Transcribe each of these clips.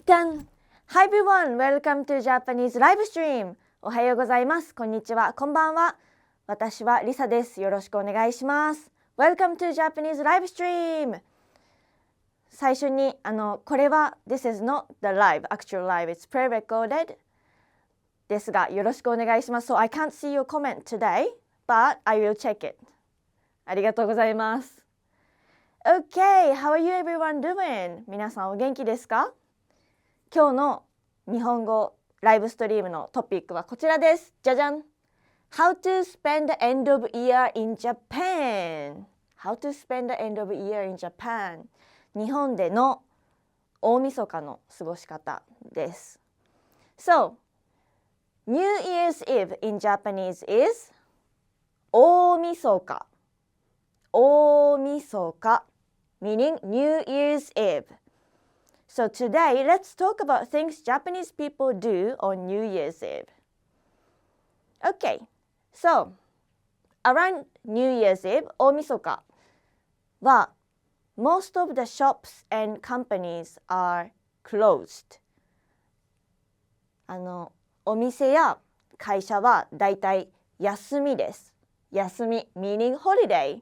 Done! Hi everyone! Welcome to Japanese live stream! おはようございます。こんにちは。こんばんは。私はリサです。よろしくお願いします。Welcome to Japanese live stream! 最初にこれは This is not the live, actual live, it's pre-recorded ですがよろしくお願いします。So I can't see your comment today, but I will check it. ありがとうございます。Okay, how are you everyone doing? 皆さんお元気ですか？今日の日本語ライブストリームのトピックはこちらです。じゃじゃん How to spend the end of year in Japan How to spend the end of year in Japan 日本での大晦日の過ごし方です。So, New Year's Eve in Japanese is 大晦日大晦日 meaning New Year's Eve.So today, let's talk about things Japanese people do on New Year's Eve. Okay, so around New Year's Eve, 大晦日は most of the shops and companies are closed. お店や会社はだいたい休みです。休み meaning holiday.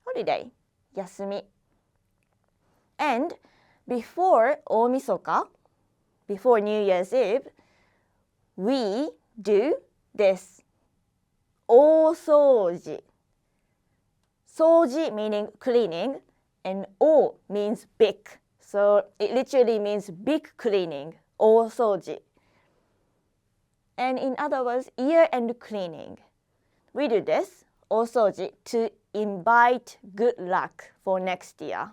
Holiday 休み。And before 大晦日 before New Year's Eve, we do this 大掃除掃除 meaning cleaning and 大 means big, so it literally means big cleaning 大掃除 and in other words year-end cleaning. We do this 大掃除 to invite good luck for next year,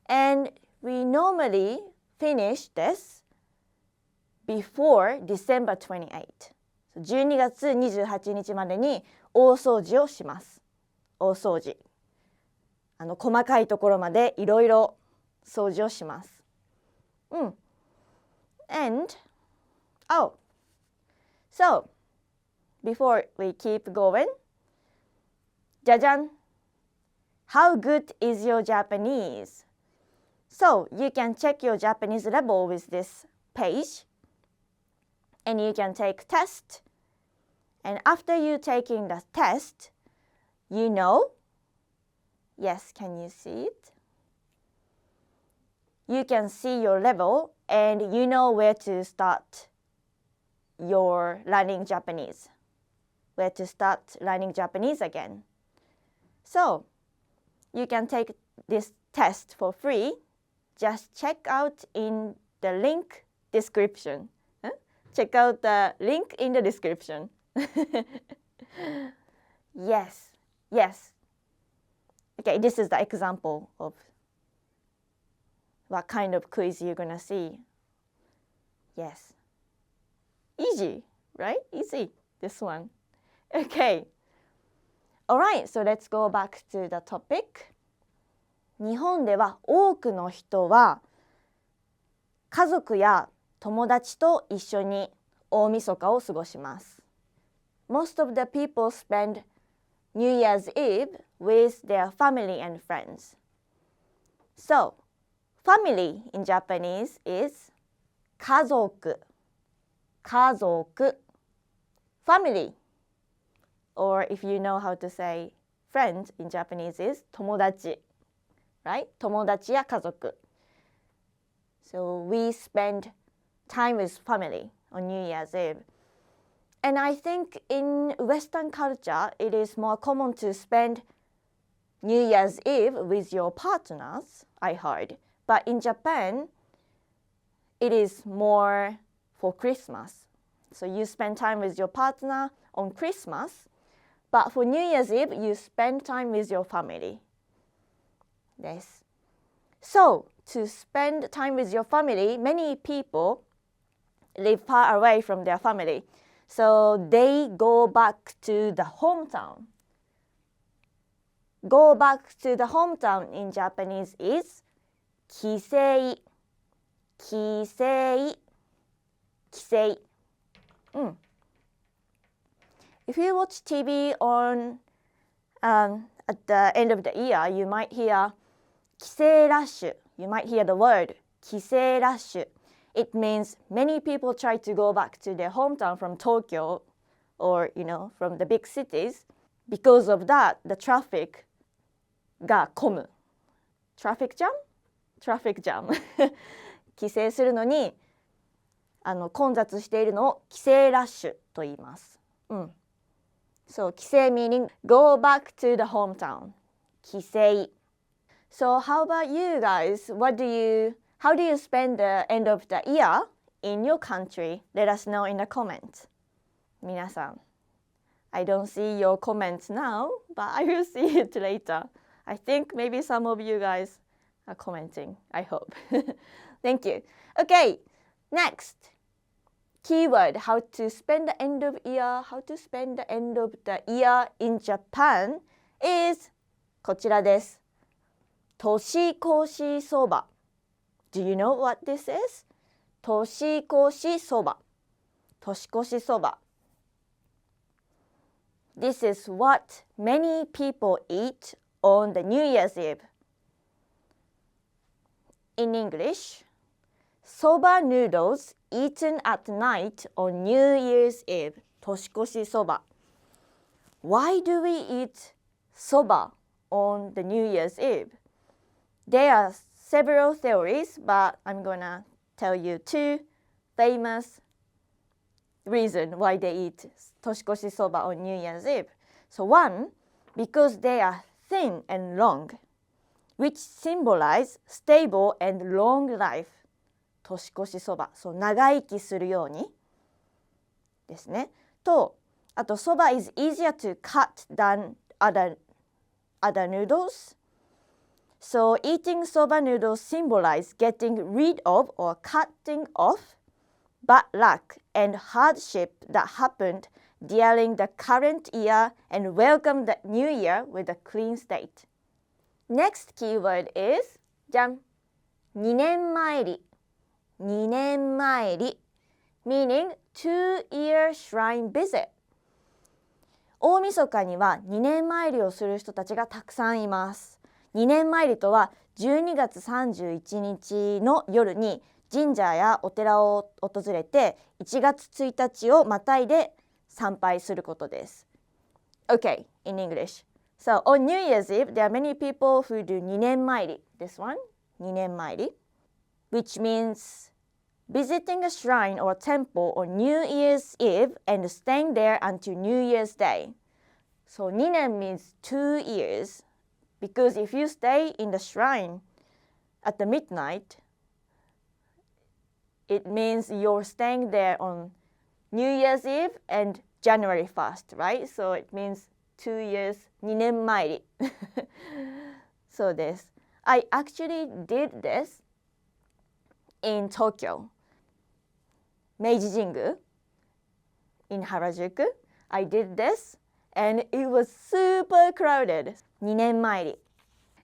and we normally finish this before December 28. 12月28日までに大掃除をします。大掃除。細かいところまでいろいろ掃除をします。And, so, before we keep going, じゃじゃん How good is your Japanese?So, you can check your Japanese level with this page, and you can take test. And after you taking the test, you know, yes, can you see it? You can see your level, and you know where to start your learning Japanese. Where to start learning Japanese again. So, you can take this test for free.Just check out in the link description. Check out the link in the description. Yes. Okay, this is the example of what kind of quiz you're gonna see. Yes. Easy, right? Easy, this one. Okay. Alright, so let's go back to the topic.日本では多くの人は家族や友達と一緒に大晦日を過ごします。Most of the people spend New Year's Eve with their family and friends. So, family in Japanese is 家族。家族。Family. Or if you know how to say friend in Japanese is 友達。Right? 友達や家族。So we spend time with family on New Year's Eve. And I think in Western culture, it is more common to spend New Year's Eve with your partners, I heard. But in Japan, it is more for Christmas. So you spend time with your partner on Christmas. But for New Year's Eve, you spend time with your family.です。So, to spend time with your family, many people live far away from their family. So, they go back to the hometown. Go back to the hometown in Japanese is 帰省。帰省。帰省。If you watch TV at the end of the year, you might hear 帰省ラッシュ You might hear the word 帰省ラッシュ。It means many people try to go back to their hometown from Tokyo or, from the big cities. Because of that, the traffic が混む。Traffic jam? Traffic jam 帰省するのに混雑しているのを帰省ラッシュと言います。So 帰省 meaning go back to the hometown. 帰省。So how about you guys? How do you spend the end of the year in your country? Let us know in the comments. 皆さん、I don't see your comments now, but I will see it later. I think maybe some of you guys are commenting. I hope. Thank you. Okay, next. Keyword, how to spend the end of year, how to spend the end of the year in Japan is こちらです。toshikoshi soba. Do you know what this is? toshikoshi soba. toshikoshi soba. This is what many people eat on the New Year's Eve. In English, soba noodles eaten at night on New Year's Eve. toshikoshi soba. Why do we eat soba on the New Year's Eve? There are several theories, but I'm gonna tell you two famous reasons why they eat toshikoshi soba on New Year's Eve. So one, because they are thin and long, which symbolize stable and long life. 年越しそば、そう長生きするようにですね。と、あとそば is easier to cut than other noodles. So eating soba noodles symbolize getting rid of or cutting off bad luck and hardship that happened during the current year and welcome the new year with a clean state. Next keyword is じゃん、2年参り。2年参り meaning 2-year shrine visit. 大晦日には2年参りをする人たちがたくさんいます。2年参りとは12月31日の夜に神社やお寺を訪れて1月1日をまたいで参拝することです。Okay, in English. So on New Year's Eve, there are many people who do 2年参り. This one, 2年参り, which means visiting a shrine or temple on New Year's Eve and staying there until New Year's Day. So 2年 means 2 years, because if you stay in the shrine at the midnight, it means you're staying there on New Year's Eve and January 1st, right? So it means 2 years, 2年参り。そうです。I actually did this in Tokyo. 明治神宮 in Harajuku. I did this and it was super crowded. 2年参り。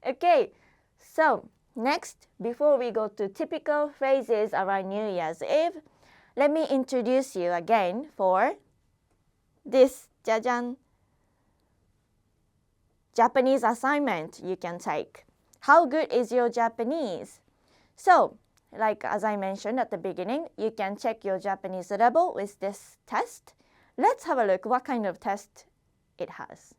Okay, so next, before we go to typical phrases around New Year's Eve, let me introduce you again for this じゃじゃん Japanese assignment you can take. How good is your Japanese? So, like as I mentioned at the beginning, you can check your Japanese level with this test. Let's have a look what kind of test it has.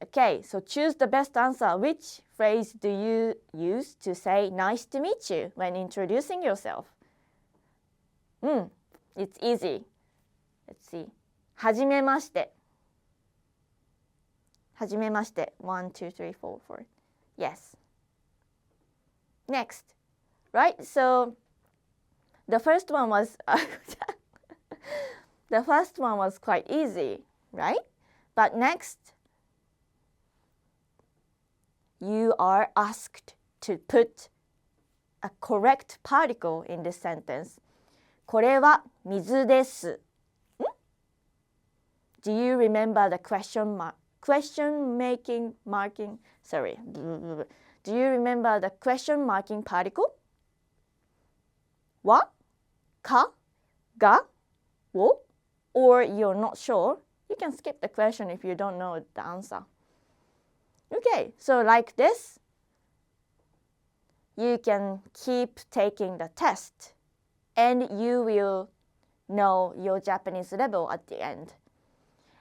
Okay, so choose the best answer. Which phrase do you use to say nice to meet you when introducing yourself? It's easy. Let's see. はじめまして。はじめまして。1, 2, 3, 4, 4. Yes. Next. Right? So the first one was the first one was quite easy, right? But next, you are asked to put a correct particle in this sentence. これは水です。Do you remember the question marking? Sorry. Do you remember the question marking particle? は、か、が、を or you're not sure? You can skip the question if you don't know the answer. Okay, so like this. you can keep taking the test and you will know your Japanese level at the end.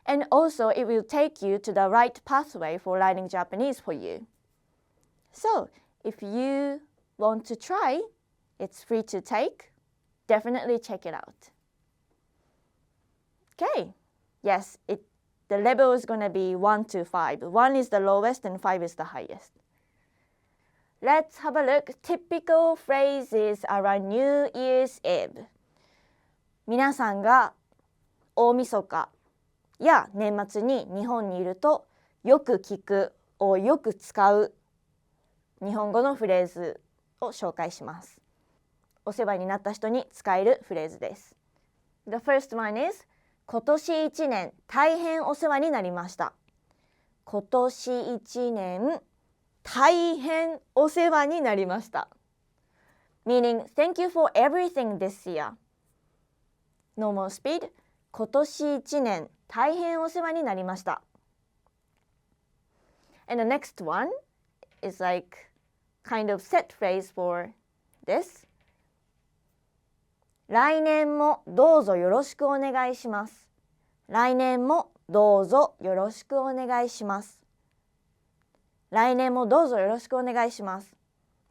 And also it will take you to the right pathway for learning Japanese for you. So if you want to try, it's free to take. Definitely check it out. Okay, yes, the level is going to be 1 to 5. 1 is the lowest and 5 is the highest. Let's have a look. Typical phrases around New Year's Eve. 皆さんが大晦日や年末に日本にいるとよく聞くをよく使う日本語のフレーズを紹介します。お世話になった人に使えるフレーズです。The first one is 今年1年大変お世話になりました。今年1年大変お世話になりました。Meaning, thank you for everything this year. Normal speed. 今年1年大変お世話になりました。And the next one is like kind of set phrase for this. 来年もどうぞよろしくお願いします。来年もどうぞよろしくお願いします。来年もどうぞよろしくお願いします。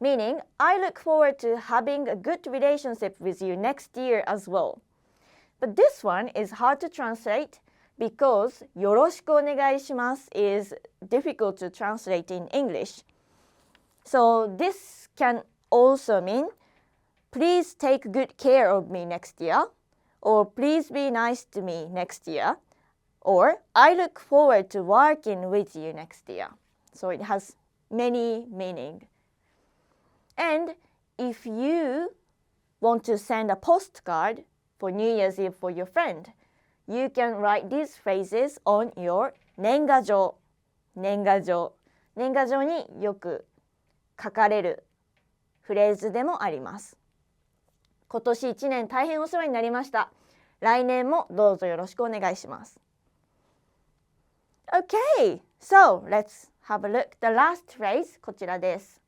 Meaning, I look forward to having a good relationship with you next year as well. But this one is hard to translate because よろしくお願いします is difficult to translate in English. So this can also mean please take good care of me next year, or please be nice to me next year, or I look forward to working with you next year. So it has many meanings. And if you want to send a postcard for New Year's Eve for your friend, you can write these phrases on your 年賀状。年賀状。年賀状によく書かれるフレーズでもあります。今年1年大変お世話になりました。来年もどうぞよろしくお願いします。Okay, so let's have a look. The last phrase こちらです。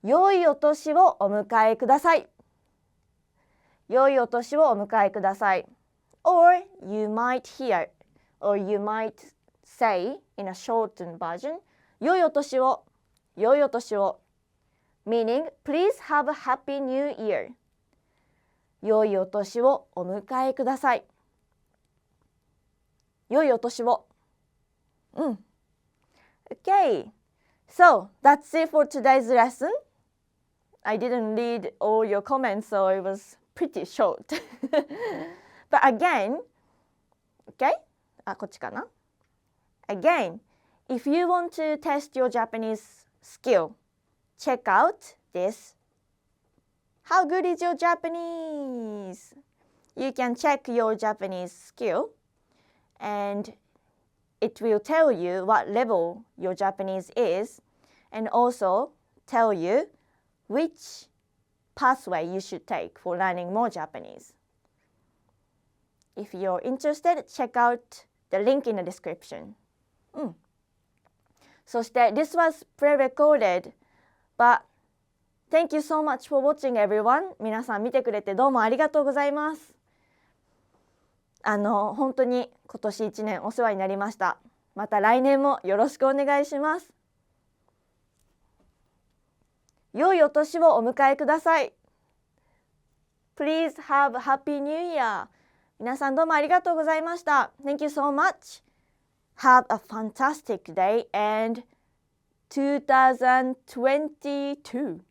良いお年をお迎えください。良いお年をお迎えください。Or you might hear, or you might say in a shortened version, 良いお年を、良いお年を。Meaning, please have a happy new year. 良いお年をお迎えください。良いお年を。Okay, so that's it for today's lesson. I didn't read all your comments, so it was pretty short. But again, okay? こっちかな? Again, if you want to test your Japanese skill, check out this. How good is your Japanese? You can check your Japanese skill and it will tell you what level your Japanese is and also tell you which pathway you should take for learning more Japanese. If you're interested, check out the link in the description. そして this was pre-recorded, but thank you so much for watching everyone. 皆さん見てくれてどうもありがとうございます。本当に今年1年お世話になりました。また来年もよろしくお願いします。良いお年をお迎えください。Please have a happy new year. 皆さんどうもありがとうございました。Thank you so much. Have a fantastic day and 2022.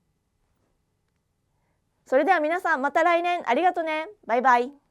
それでは皆さんまた来年ありがとうね。バイバイ。